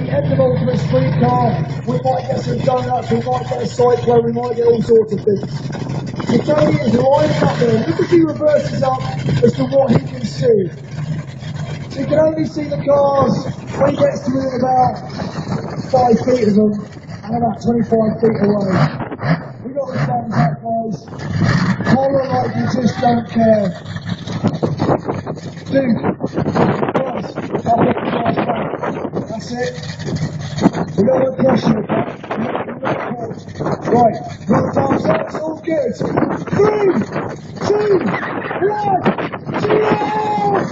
end of Ultimate Streetcar, we might get some donuts, we might get a cyclone, we might get all sorts of things. So Tony is lining up there. Look as he reverses up as to what he can see. So you can only see the cars when he gets to within about 5 feet of them and about 25 feet away. We got the thumbs up, guys. Hold on like you just don't care. Dude, guys, I'll put the cars back. That's it. We got no pressure with that. Right, got the thumbs up, it's all good. 3, 2, 1, cheers!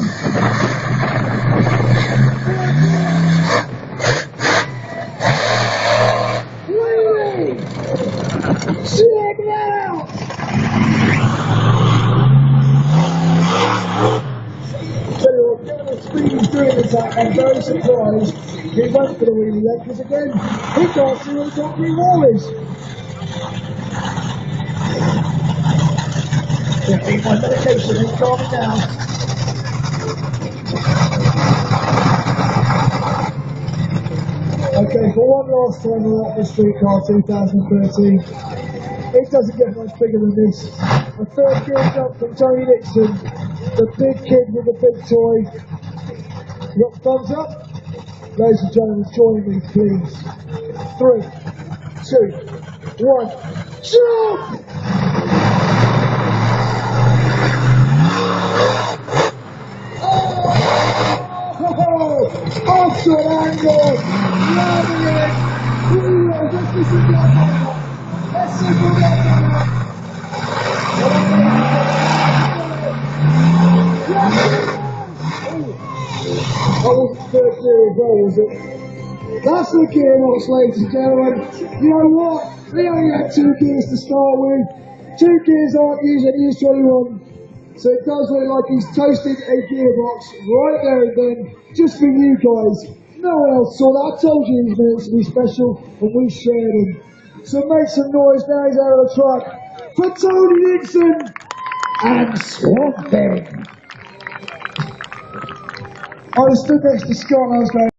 Whee! Check it out! So you're going to speedy through this act. I'm very surprised he went for the wheelie then, because again, he can't see where the concrete wall is. Yeah, I need my medication, he's calming down. Okay, for one last time we're at the Streetcar 2013. It doesn't get much bigger than this. A third gear jump from Tony Dixon, the big kid with the big toy. You got the thumbs up? Ladies and gentlemen, join me please. 3, 2, 1, jump! Oh, awesome angle! Loving it! Let's see some more. Let's see more. Oh, third gear as well, was it? That's the gearbox, ladies and gentlemen. You know what? We only had 2 gears to start with. 2 gears aren't used at use 21. So it does look like he's toasted a gearbox right there and then, just for you guys. No one else saw that. I told you he was meant to be special, and we shared him. So make some noise now he's out of the truck for Tony Dixon and Swamp Thing. I was stood next to Scott and I was going,